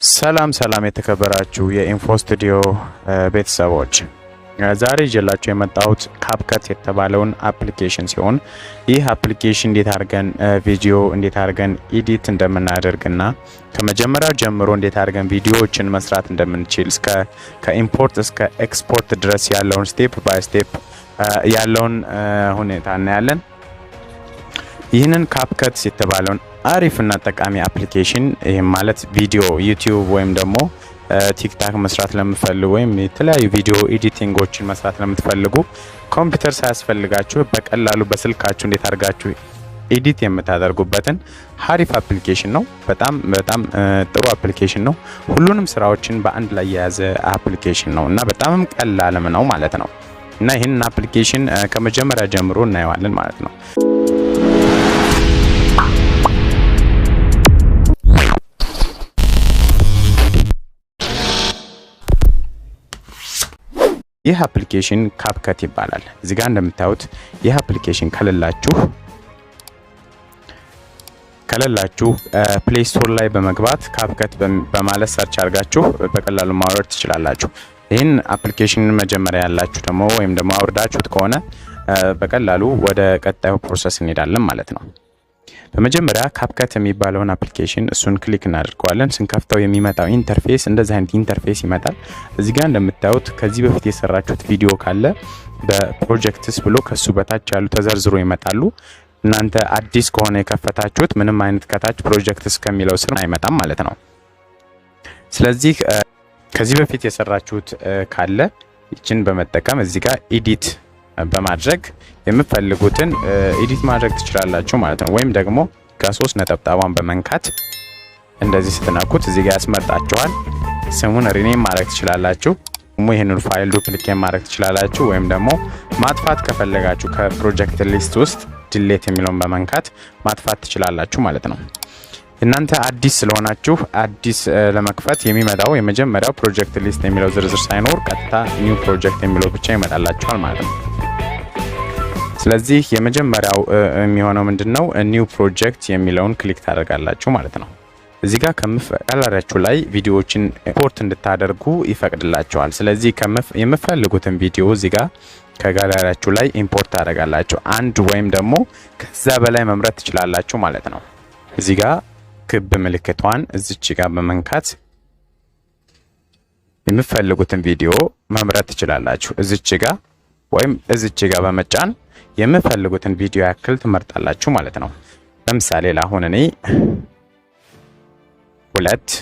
ሰላም የተከበራችሁ የኢንፎ ስቱዲዮ ቤተሰቦች ዛሬ ይዤላችሁ የመጣሁት CapCut የተባለውን አፕሊኬሽን ሲሆን ይህ አፕሊኬሽን እንዴት አድርገን ቪዲዮ እንዴት አድርገን ኤዲት እንደምናደርግና ከመጀመሪያው ጀምሮ እንዴት አድርገን ቪዲዮዎችን መስራት እንደምንችል እስከ ከኢምፖርት እስከ ኤክስፖርት ድረስ ያለውን ስቴፕ ባይ ስቴፕ ያለውን ሁኔታ እናያለን። ይህንን CapCut የተባለውን አሪፍና ጠቃሚ አፕሊኬሽን ይሄም ማለት ቪዲዮ ዩቲዩብ ወይም ደግሞ ቲክታክ መስራት ለምትፈልጉ ወይም የተለያዩ ቪዲዮ ኤዲቲንጎችን መስራት ለምትፈልጉ ኮምፒውተር ሳያስፈልጋችሁ በቀላሉ በስልካችሁ እንዴት አድርጋችሁ ኤዲት የምታደርጉበትን አሪፍ አፕሊኬሽን ነው። በጣም ጥሩ አፕሊኬሽን ነው። ሁሉንም ስራዎችን በአንድ ላይ የያዘ አፕሊኬሽን ነው እና በጣም ቀላልም ነው ማለት ነው እና ይሄንን አፕሊኬሽን ከመጀመሪያ ጀምሮ እናየዋለን ማለት ነው። ይህ አፕሊኬሽን CapCut ይባላል። እዚህ ጋር እንደምታዩት ይህ አፕሊኬሽን ከሌላችሁ ፕሌይ ስቶር ላይ በመግባት CapCut በማለት ሰርች አድርጋችሁ በቀላሉ ማውረድ ትችላላችሁ። ይህን አፕሊኬሽን መጀመሪያ ያላችሁ ደግሞ ወይም ደግሞ አውርዳችሁት ከሆነ በቀላሉ ወደ ቀጣዩ ፕሮሰስ እንሄዳለን ማለት ነው። በመጀመሪያ CapCut የሚባለውን አፕሊኬሽን እሱን ክሊክ እናደርገዋለን። ስንከፍተው የሚመጣው ኢንተርፌስ እንደዚህ አይነት ኢንተርፌስ ይመጣል። እዚህ ጋር እንደምታዩት ከዚህ በፊት የሰራችሁት ቪዲዮ ካለ በፕሮጀክትስ ብሎ ከሱ በታች ያሉ ተዘርዝሮ ይመጣሉ። እናንተ አዲስ ከሆነ የከፈታችሁት ምንም አይነት ከታች ፕሮጀክትስ ከሚለው ስር አይመጣም ማለት ነው። ስለዚህ ከዚህ በፊት የሰራችሁት ካለ እቺን በመጠቀም እዚህ ጋር ኤዲት በማድረግ የምትፈልጉትን ኤዲት ማድረግ ትችላላችሁ ማለት ነው። ወይም ደግሞ ከ3 ነጠብጣቧን በመንካት እንደዚህ ስትነኩት እዚህ ጋር ያስመርጣችኋል። ስሙን ሪኔም ማድረግ ትችላላችሁ። ይሄንን ፋይል ዱፕሊኬት ማድረግ ትችላላችሁ። ወይም ደግሞ ማጥፋት ከፈለጋችሁ ከፕሮጀክት ሊስት ውስጥ ዲሌት የሚለውን በመንካት ማጥፋት ትችላላችሁ ማለት ነው። እናንተ አዲስ ስለሆናችሁ አዲስ ለመክፈት የሚመጣው የመጀመሪያው ፕሮጀክት ሊስት የሚለው ዝርዝር ሳይኖር ቀጥታ ኒው ፕሮጀክት የሚለው ብቻ ይመጣላችኋል ማለት ነው። ስለዚህ የመጀመሪያው የሚሆነው ምንድነው ኒው ፕሮጀክት የሚለውን ክሊክ ታደርጋላችሁ ማለት ነው። እዚህ ጋር ጋላሪያችሁ ላይ ቪዲዮዎችን ኢምፖርት እንድታደርጉ ይፈቅድላችኋል። ስለዚህ የምትፈልጉትን ቪዲዮ እዚህ ጋር ከጋላሪያችሁ ላይ ኢምፖርት ታደርጋላችሁ። አንድ ወይም ደግሞ ከዛ በላይ መምረጥ ትችላላችሁ ማለት ነው። እዚህ ጋር ክብ ምልክቷን እዚች ጋር በመንካት የምትፈልጉትን ቪዲዮ መምረጥ ትችላላችሁ። እዚች ጋር ወይም እዚች ጋር በመጫን የምትፈልጉትን ቪዲዮ ያክል ትመርጣላችሁ ማለት ነው። ለምሳሌ ለአሁን እኔ 2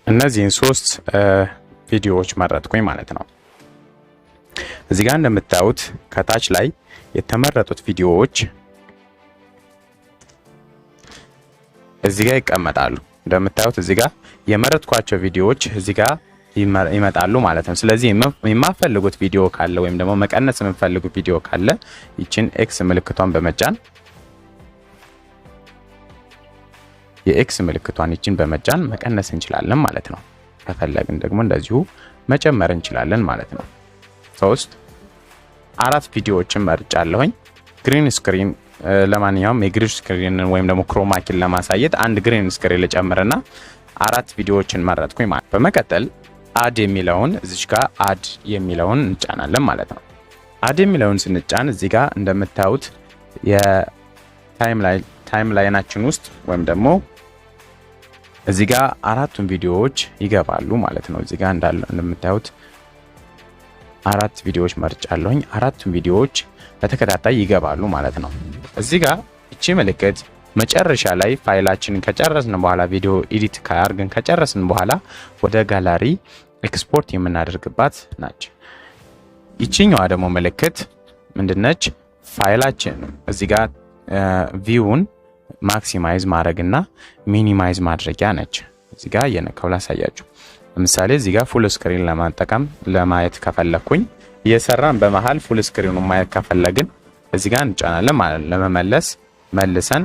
እነዚህን 3 ቪዲዮዎች መረጥኩኝ ማለት ነው። እዚህ ጋር እንደምታዩት ከታች ላይ የተመረጡት ቪዲዮዎች እዚህ ጋር ይቀመጣሉ። እንደምታዩት እዚህ ጋር የመረጥኳቸው ቪዲዮዎች እዚህ ጋር ይመጣሉ ማለት ነው። ስለዚህ የማፈልጉት ቪዲዮ ካለ ወይም ደግሞ መቀነስ የምፈልጉት ቪዲዮ ካለ ይችን ኤክስ ምልክቷን በመጫን የኤክስ ምልክቷን ይችን በመጫን መቀነስ እንችላለን ማለት ነው። ከፈለግን ደግሞ እንደዚሁ መጨመር እንችላለን ማለት ነው። 4 ቪዲዮዎችን መርጫለሁኝ። ግሪን ስክሪን ለማንኛውም የግሪን ስክሪን ወይም ደግሞ ክሮማኪን ለማሳየት አንድ ግሪን ስክሪን ልጨምርና 4 ቪዲዮዎችን መረጥኩኝ ማለት። በመቀጠል አድ የሚለውን እዚች ጋር አድ የሚለውን እንጫናለን ማለት ነው። አድ የሚለውን ስንጫን እዚህ ጋር እንደምታዩት የታይም ላይናችን ውስጥ ወይም ደግሞ እዚህ ጋር 4ቱን ቪዲዮዎች ይገባሉ ማለት ነው። እዚህ ጋር እንደምታዩት 4 ቪዲዮዎች መርጫለሁኝ። 4ቱን ቪዲዮዎች በተከታታይ ይገባሉ ማለት ነው። እዚህ ጋር እቺ ምልክት መጨረሻ ላይ ፋይላችንን ከጨረስን በኋላ ቪዲዮ ኤዲት ካርገን ከጨረስን በኋላ ወደ ጋላሪ ኤክስፖርት የምናደርግባት ናች። ይቺኛዋ ደግሞ ምልክት ምንድነች? ፋይላችን እዚህ ጋር ቪውን ማክሲማይዝ ማድረግና ሚኒማይዝ ማድረጊያ ነች። እዚህ ጋር የነካው ላሳያችሁ። ለምሳሌ እዚህ ጋር ፉል ስክሪን ለማየት ከፈለኩኝ እየሰራን በመሃል ፉል ስክሪኑን ማየት ከፈለግን እዚህ ጋር እንጫናለን ማለት ነው። ለመመለስ መልሰን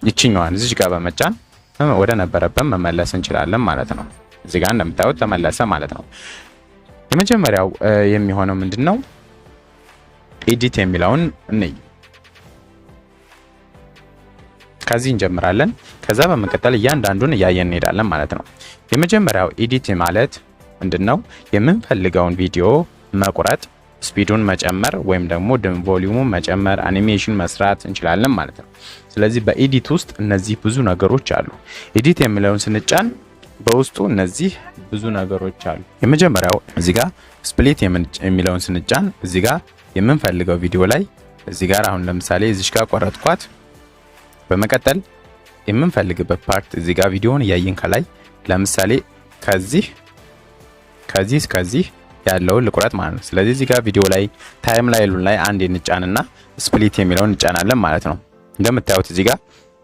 ይቺኛዋን እዚህ ጋር በመጫን ወደ ነበረበት መመለስ እንችላለን ማለት ነው። እዚህ ጋር እንደምታዩት ተመለሰ ማለት ነው። የመጀመሪያው የሚሆነው ምንድነው ኤዲት የሚለውን እንይ። ከዚህ እንጀምራለን። ከዛ በመቀጠል እያንዳንዱን ያያየን እንሄዳለን ማለት ነው። የመጀመሪያው ኤዲት ማለት ምንድነው? የምንፈልገውን ቪዲዮ መቁረጥ፣ ስፒዱን መጨመር ወይም ደግሞ ቮሊዩሙን መጨመር፣ አኒሜሽን መስራት እንችላለን ማለት ነው። ስለዚህ በኤዲት ውስጥ እነዚህ ብዙ ነገሮች አሉ። ኤዲት የሚለውን ስንጫን በውስጡ እነዚህ ብዙ ነገሮች አሉ። የመጀመሪያው እዚህ ጋር ስፕሊት የሚለውን ስንጫን እዚህ ጋር የምንፈልገው ቪዲዮ ላይ እዚህ ጋር አሁን ለምሳሌ እዚህ ጋር ቆረጥኳት። በመቀጠል የምንፈልግበት ፓርት እዚህ ጋር ቪዲዮውን ያየን ከላይ ለምሳሌ ከዚህ እስከዚህ ያለውን ልቁረጥ ማለት ነው። ስለዚህ እዚህ ጋር ቪዲዮ ላይ ታይም ላይን ላይ አንድ እንጫንና ስፕሊት የሚለውን እንጫናለን ማለት ነው። እንደምታዩት እዚህ ጋር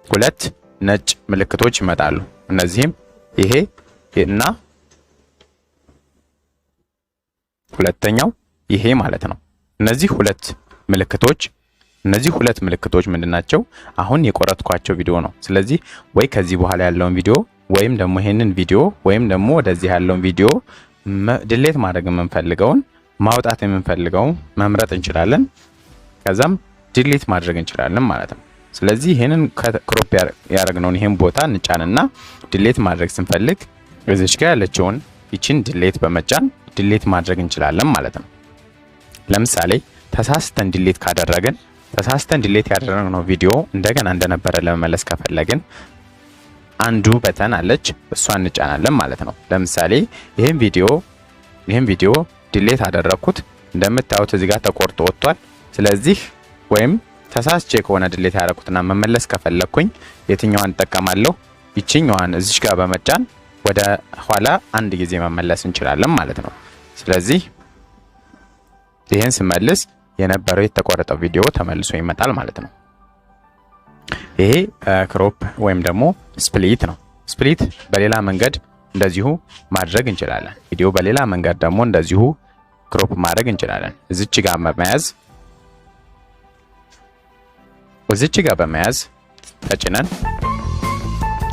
ሁለት ነጭ ምልክቶች ይመጣሉ። እነዚህም ይሄ እና ሁለተኛው ይሄ ማለት ነው። እነዚህ ሁለት ምልክቶች ምንድናቸው? አሁን የቆረጥኳቸው ቪዲዮ ነው። ስለዚህ ወይ ከዚህ በኋላ ያለውን ቪዲዮ ወይም ደግሞ ይሄንን ቪዲዮ ወይም ደግሞ ወደዚህ ያለውን ቪዲዮ ዲሌት ማድረግ የምንፈልገውን ማውጣት የምንፈልገውን መምረጥ እንችላለን። ከዛም ዲሌት ማድረግ እንችላለን ማለት ነው። ስለዚህ ይሄንን ክሮፕ ያደረግነውን ይሄን ቦታ እንጫንና ዲሌት ማድረግ ስንፈልግ እዚች ጋር ያለችውን ይችን ዲሌት በመጫን ዲሌት ማድረግ እንችላለን ማለት ነው። ለምሳሌ ተሳስተን ዲሌት ያደረግነው ቪዲዮ እንደገና እንደነበረ ለመመለስ ከፈለግን አንዱ በተን አለች፣ እሷን እንጫናለን ማለት ነው። ለምሳሌ ይሄን ቪዲዮ ዲሌት አደረኩት። እንደምታዩት እዚህ ጋር ተቆርጦ ወጥቷል። ስለዚህ ወይም ተሳስቼ ከሆነ ዲሌት ያደረኩትና መመለስ ከፈለኩኝ የትኛዋን እጠቀማለሁ? ይችኛዋን እዚህ ጋር በመጫን ወደ ኋላ አንድ ጊዜ መመለስ እንችላለን ማለት ነው። ስለዚህ ይሄን ስመልስ የነበረው የተቆረጠው ቪዲዮ ተመልሶ ይመጣል ማለት ነው። ይሄ ክሮፕ ወይም ደግሞ ስፕሊት ነው። ስፕሊት በሌላ መንገድ እንደዚሁ ማድረግ እንችላለን። ቪዲዮ በሌላ መንገድ ደግሞ እንደዚሁ ክሮፕ ማድረግ እንችላለን። እዚች ጋር በመያዝ ተጭነን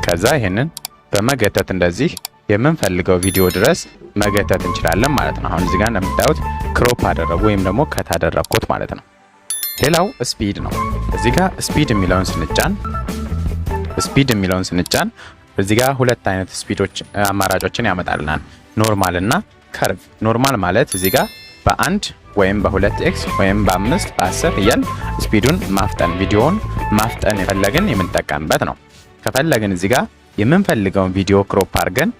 ከዛ ይሄንን በመገተት እንደዚህ የምንፈልገው ቪዲዮ ድረስ መገተት እንችላለን ማለት ነው። አሁን እዚህ ጋር እንደምታዩት ክሮፕ አደረጉ ወይም ደግሞ ከት አደረኩት ማለት ነው። ሌላው ስፒድ ነው። እዚህ ጋር ስፒድ የሚለውን ስንጫን እዚህ ጋር ሁለት አይነት ስፒዶች አማራጮችን ያመጣልናል። ኖርማል እና ከርቭ። ኖርማል ማለት እዚህ ጋር በ1 ወይም በ2x ወይም በ5 በ10 እያል ስፒዱን ማፍጠን ቪዲዮውን ማፍጠን የፈለግን የምንጠቀምበት ነው። ከፈለግን እዚህ ጋር የምንፈልገውን ቪዲዮ ክሮፕ አድርገን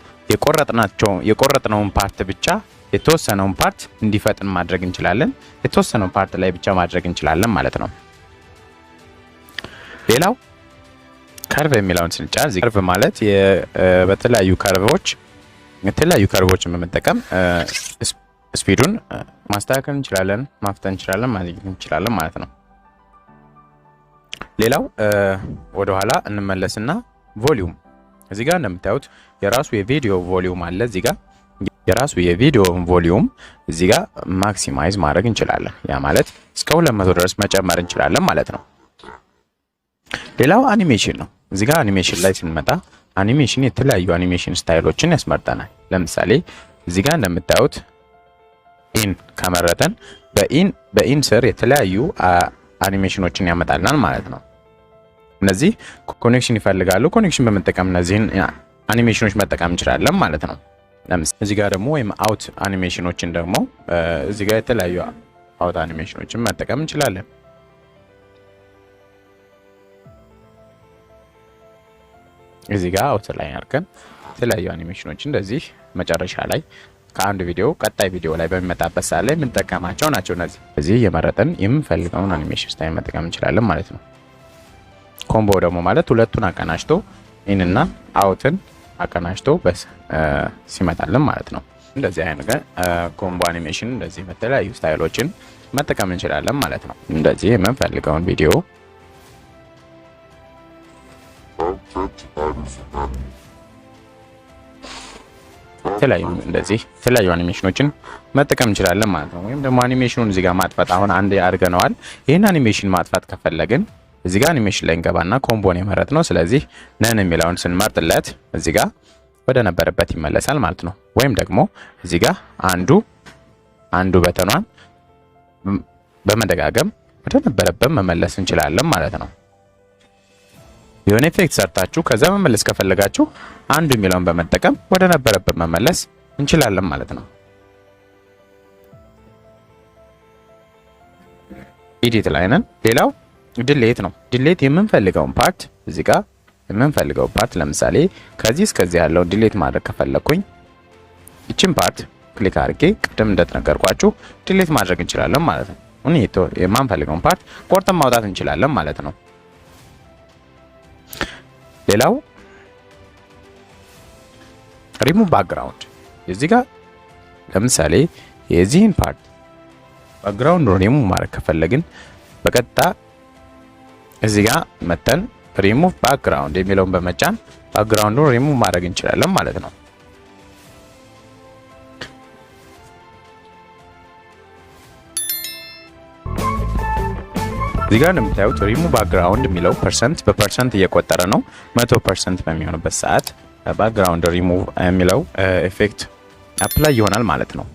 የቆረጥነውን ፓርት ብቻ የተወሰነውን ፓርት እንዲፈጥን ማድረግ እንችላለን። የተወሰነውን ፓርት ላይ ብቻ ማድረግ እንችላለን ማለት ነው። ሌላው ከርቭ የሚለውን ስንጫን እዚህ ከርቭ ማለት በተለያዩ ከርቮችን በመጠቀም ስፒዱን ማስተካከል እንችላለን፣ ማፍጠን እንችላለን፣ ማዘግየት እንችላለን ማለት ነው። ሌላው ወደ ኋላ እንመለስና ቮሊዩም እዚህ ጋር እንደምታዩት የራሱ የቪዲዮ ቮሊዩም አለ። እዚህ ጋር የራሱ የቪዲዮ ቮሊዩም እዚህ ጋር ማክሲማይዝ ማድረግ እንችላለን። ያ ማለት እስከ 200 ድረስ መጨመር እንችላለን ማለት ነው። ሌላው አኒሜሽን ነው። እዚህ ጋር አኒሜሽን ላይ ስንመጣ አኒሜሽን የተለያዩ አኒሜሽን ስታይሎችን ያስመርጠናል። ለምሳሌ እዚህ ጋር እንደምታዩት ኢን ከመረጠን በኢን ስር የተለያዩ አኒሜሽኖችን ያመጣልናል ማለት ነው። እነዚህ ኮኔክሽን ይፈልጋሉ። ኮኔክሽን በመጠቀም እነዚህን አኒሜሽኖች መጠቀም እንችላለን ማለት ነው። ለምሳሌ እዚህ ጋር ደግሞ ወይም አውት አኒሜሽኖችን ደግሞ እዚህ ጋር የተለያዩ አውት አኒሜሽኖችን መጠቀም እንችላለን። እዚህ ጋር አውት ላይ አድርገን የተለያዩ አኒሜሽኖችን እንደዚህ መጨረሻ ላይ ከአንድ ቪዲዮ ቀጣይ ቪዲዮ ላይ በሚመጣበት ሰዓት ላይ የምንጠቀማቸው ናቸው። እዚህ የመረጠን የምንፈልገውን አኒሜሽን ስታይል መጠቀም እንችላለን ማለት ነው። ኮምቦ ደግሞ ማለት ሁለቱን አቀናጅቶ ኢንና አውትን አቀናጅቶ ሲመጣልን ማለት ነው። እንደዚህ አይነት ኮምቦ አኒሜሽን እንደዚህ በተለያዩ ስታይሎችን መጠቀም እንችላለን ማለት ነው። እንደዚህ የምንፈልገውን ቪዲዮ የተለያዩ አኒሜሽኖችን መጠቀም እንችላለን ማለት ነው። ወይም ደግሞ አኒሜሽኑን እዚህ ጋር ማጥፋት አሁን አንድ አድርገነዋል። ይሄን አኒሜሽን ማጥፋት ከፈለግን እዚህ ጋር አኒሜሽን ላይ እንገባና ኮምቦን የመረጥ ነው። ስለዚህ ነን የሚለውን ስንመርጥለት እዚህ ጋር ወደ ነበረበት ይመለሳል ማለት ነው። ወይም ደግሞ እዚህ ጋር አንዱ በተኗን በመደጋገም ወደ ነበረበት መመለስ እንችላለን ማለት ነው። የሆነ ኢፌክት ሰርታችሁ ከዛ መመለስ ከፈለጋችሁ አንዱ የሚለውን በመጠቀም ወደ ነበረበት መመለስ እንችላለን ማለት ነው። ኤዲት ላይ ነን። ሌላው ዲሌት ነው። ዲሌት የምንፈልገውን ፓርት እዚህ ጋር የምንፈልገው ፓርት ለምሳሌ ከዚህ እስከዚህ ያለው ዲሌት ማድረግ ከፈለኩኝ እቺን ፓርት ክሊክ አድርጌ ቅድም እንደተነገርኳችሁ ዲሌት ማድረግ እንችላለን ማለት ነው። የማንፈልገውን ፓርት ቆርጠን ማውጣት እንችላለን ማለት ነው። ሌላው ሪሙቭ ባክግራውንድ እዚህ ጋር ለምሳሌ የዚህን ፓርት ባክግራውንድ ሪሙቭ ማድረግ ከፈለግን በቀጥታ እዚህ ጋር መተን ሪሙቭ ባክግራውንድ የሚለውን በመጫን ባክግራውንዱን ሪሙቭ ማድረግ እንችላለን ማለት ነው። እዚህ ጋር እንደምታዩት ሪሙቭ ባክግራውንድ የሚለው ፐርሰንት በፐርሰንት እየቆጠረ ነው። 100% በሚሆንበት ሰዓት ባክግራውንድ ሪሙቭ የሚለው ኢፌክት አፕላይ ይሆናል ማለት ነው።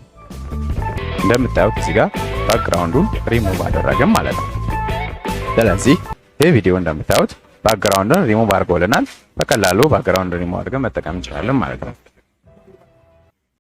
እንደምታዩት እዚህ ጋር ባክግራውንዱን ሪሙቭ አደረገም ማለት ነው። ስለዚህ ይህ ቪዲዮ እንደምታዩት ባክግራውንዱን ሪሙቭ አድርጎልናል። በቀላሉ ባክግራውንድ ሪሙቭ አድርገን መጠቀም እንችላለን ማለት ነው።